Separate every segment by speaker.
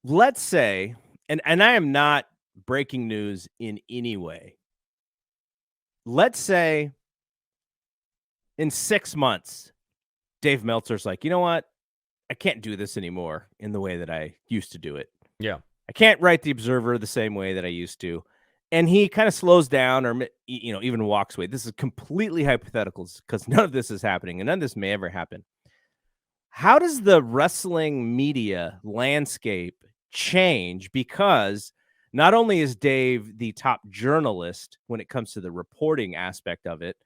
Speaker 1: let's say, and I am not breaking news in any way. Let's say in 6 months, Dave Meltzer's like, you know what? I can't do this anymore in the way that I used to do it.
Speaker 2: Yeah.
Speaker 1: I can't write the Observer the same way that I used to. And he kind of slows down or, even walks away. This is completely hypothetical because none of this is happening and none of this may ever happen. How does the wrestling media landscape change? Because not only is Dave the top journalist when it comes to the reporting aspect of it,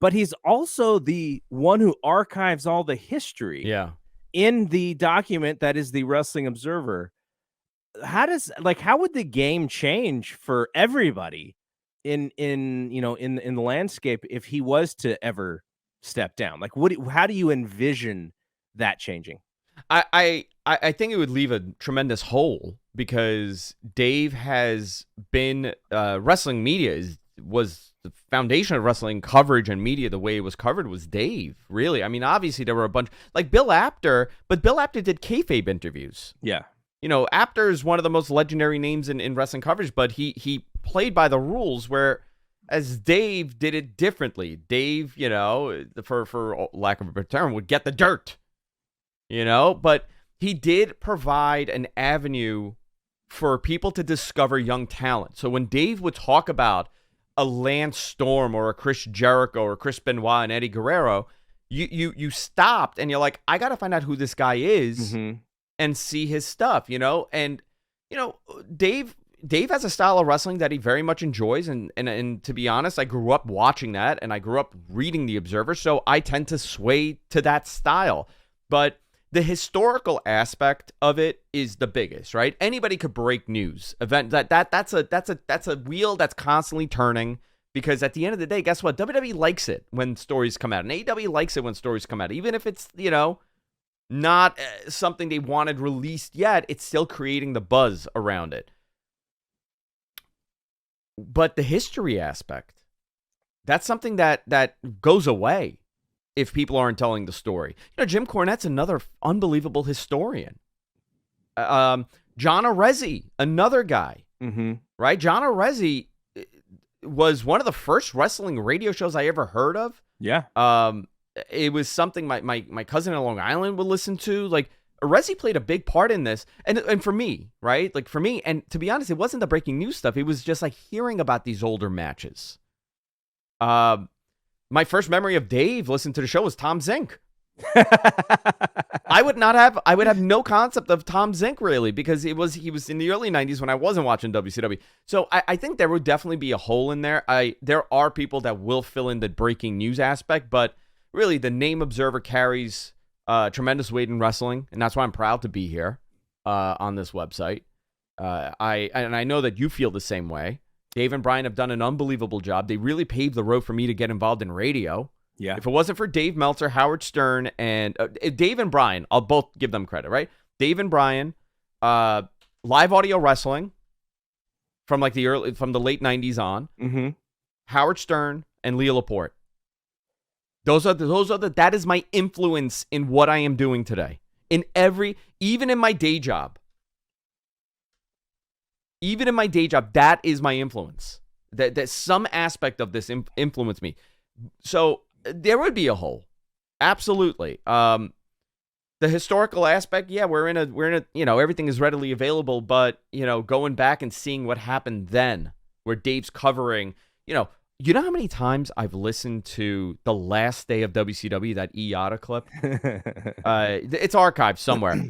Speaker 1: but he's also the one who archives all the history in the document that is the Wrestling Observer. How would the game change for everybody in the landscape if he was to ever step down? Like, how do you envision that changing?
Speaker 2: I think it would leave a tremendous hole because Dave has been wrestling media was the foundation of wrestling coverage and media. The way it was covered was Dave, really. I mean, obviously there were a bunch like Bill Apter, but Bill Apter did kayfabe interviews.
Speaker 1: Yeah.
Speaker 2: Apter is one of the most legendary names in wrestling coverage, but he played by the rules, whereas Dave did it differently. Dave, for lack of a better term, would get the dirt, but he did provide an avenue for people to discover young talent. So when Dave would talk about a Lance Storm or a Chris Jericho or Chris Benoit and Eddie Guerrero, you stopped and you're like, I got to find out who this guy is.
Speaker 1: Mm-hmm.
Speaker 2: And see his stuff, and Dave has a style of wrestling that he very much enjoys, and to be honest, I grew up watching that, and I grew up reading the Observer, so I tend to sway to that style. But the historical aspect of it is the biggest, right? Anybody could break news event. That's a wheel that's constantly turning. Because at the end of the day, guess what? WWE likes it when stories come out, and AEW likes it when stories come out, even if it's not something they wanted released yet, it's still creating the buzz around it. But the history aspect, that's something that goes away if people aren't telling the story. Jim Cornette's another unbelievable historian. John Arezzi, another guy, right? John Arezzi was one of the first wrestling radio shows I ever heard of.
Speaker 1: Yeah.
Speaker 2: It was something my cousin in Long Island would listen to. Like, Arezzi played a big part in this. And for me, right? Like, for me, and to be honest, it wasn't the breaking news stuff. It was just like hearing about these older matches. My first memory of Dave listening to the show was Tom Zink. I would have no concept of Tom Zink, really, because he was in the early 90s when I wasn't watching WCW. So I think there would definitely be a hole in there. There are people that will fill in the breaking news aspect, but really, the name Observer carries tremendous weight in wrestling, and that's why I'm proud to be here on this website. I know that you feel the same way. Dave and Brian have done an unbelievable job. They really paved the road for me to get involved in radio.
Speaker 1: Yeah.
Speaker 2: If it wasn't for Dave Meltzer, Howard Stern, and Dave and Brian, I'll both give them credit, right? Dave and Brian, live audio wrestling from the late 90s on.
Speaker 1: Mm-hmm.
Speaker 2: Howard Stern and Leo Laporte. That is my influence in what I am doing today. Even in my day job. That is my influence. That some aspect of this influenced me. So there would be a hole. Absolutely. The historical aspect, yeah, we're in a, everything is readily available, but, going back and seeing what happened then, where Dave's covering, you know how many times I've listened to the last day of WCW, that IATA clip? It's archived somewhere.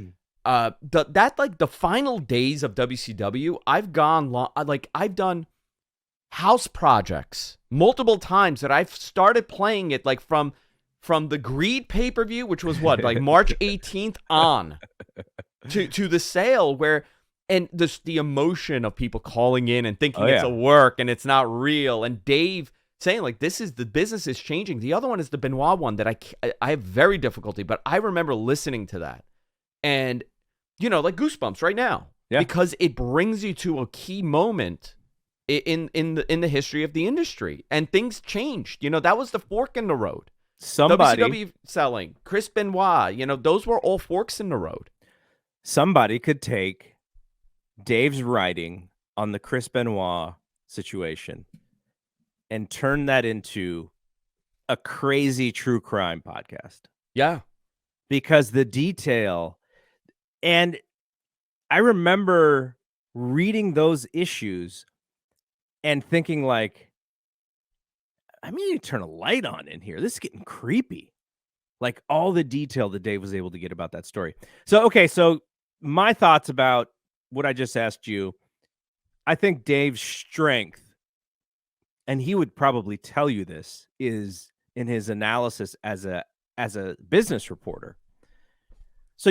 Speaker 2: The final days of WCW, I've done house projects multiple times that I've started playing it from the Greed pay-per-view, which was March 18th on to the sale and the emotion of people calling in and thinking it's a work and it's not real. And Dave saying the business is changing. The other one is the Benoit one that I have very difficulty, but I remember listening to that and, goosebumps right now because it brings you to a key moment in the history of the industry, and things changed. That was the fork in the road. WCW selling, Chris Benoit, those were all forks in the road.
Speaker 1: Somebody could take Dave's writing on the Chris Benoit situation and turn that into a crazy true crime podcast.
Speaker 2: Yeah.
Speaker 1: Because the detail, and I remember reading those issues and thinking like, I mean, you turn a light on in here. This is getting creepy. Like all the detail that Dave was able to get about that story. So, okay. So my thoughts about what I just asked you, I think Dave's strength, and he would probably tell you this, is in his analysis as a business reporter. So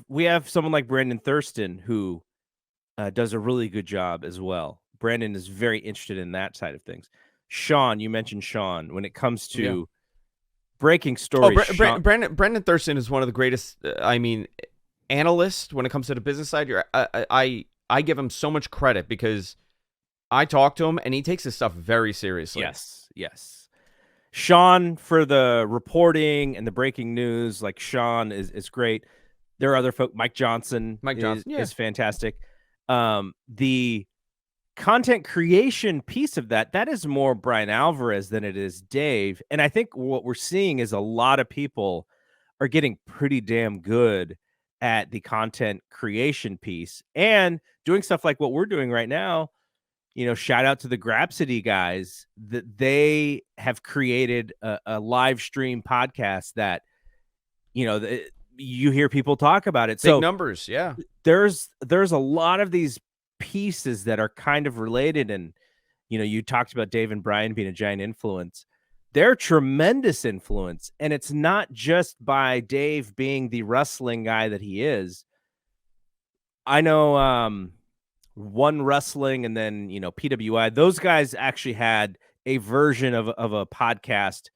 Speaker 1: we have someone like Brandon Thurston who does a really good job as well. Brandon is very interested in that side of things. Sean, you mentioned Sean when it comes to breaking stories.
Speaker 2: Brandon Thurston is one of the greatest. Analysts when it comes to the business side. I give him so much credit because I talk to him and he takes his stuff very seriously.
Speaker 1: Yes. Sean for the reporting and the breaking news, like Sean is great. There are other folk. Mike Johnson is fantastic. The content creation piece of that is more Brian Alvarez than it is Dave. And I think what we're seeing is a lot of people are getting pretty damn good at the content creation piece and doing stuff like what we're doing right now. You know, shout out to the Grapsity guys that they have created a live stream podcast that, you know, you hear people talk about it.
Speaker 2: Big numbers. Yeah.
Speaker 1: There's a lot of these pieces that are kind of related. And, you know, you talked about Dave and Brian being a giant influence. They're tremendous influence. And it's not just by Dave being the wrestling guy that he is. I know, One Wrestling and then, you know, PWI, those guys actually had a version of a podcast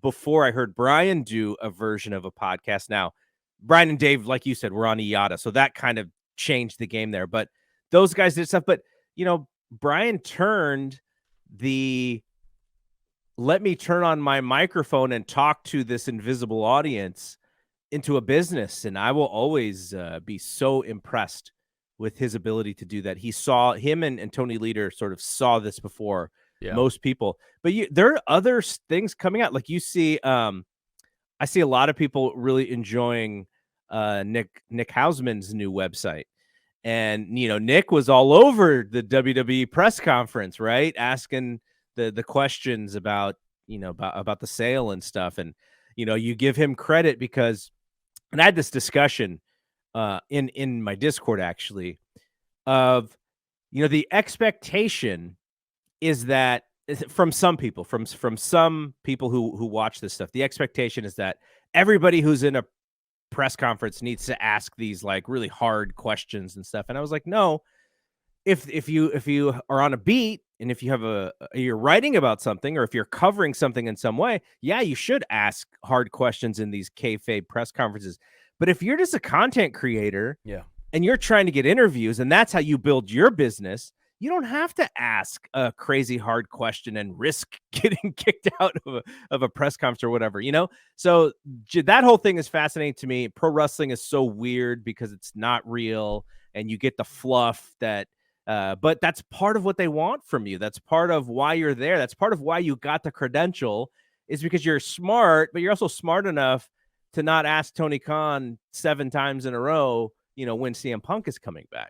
Speaker 1: before I heard Brian do a version of a podcast. Now, Brian and Dave, like you said, were on IATA, so that kind of changed the game there. But those guys did stuff. But, you know, Brian turned the let me turn on my microphone and talk to this invisible audience into a business. And I will always be so impressed with his ability to do that. Him and Tony Leader sort of saw this before most people. But there are other things coming out. Like you see, I see a lot of people really enjoying Nick Hausman's new website. And, you know, Nick was all over the WWE press conference, right? Asking the questions about, you know, about the sale and stuff. And, you know, you give him credit because, and I had this discussion in my Discord actually of, you know, the expectation is that from some people, from some people who watch this stuff, the expectation is that everybody who's in a press conference needs to ask these like really hard questions and stuff. And I was like, no, if you are on a beat and if you have you're writing about something or if you're covering something in some way, yeah, you should ask hard questions in these kayfabe press conferences. But if you're just a content creator, and you're trying to get interviews and that's how you build your business, you don't have to ask a crazy hard question and risk getting kicked out of a press conference or whatever, you know? So that whole thing is fascinating to me. Pro wrestling is so weird because it's not real and you get the fluff that, but that's part of what they want from you. That's part of why you're there. That's part of why you got the credential is because you're smart, but you're also smart enough to not ask Tony Khan 7 times in a row, you know, when CM Punk is coming back.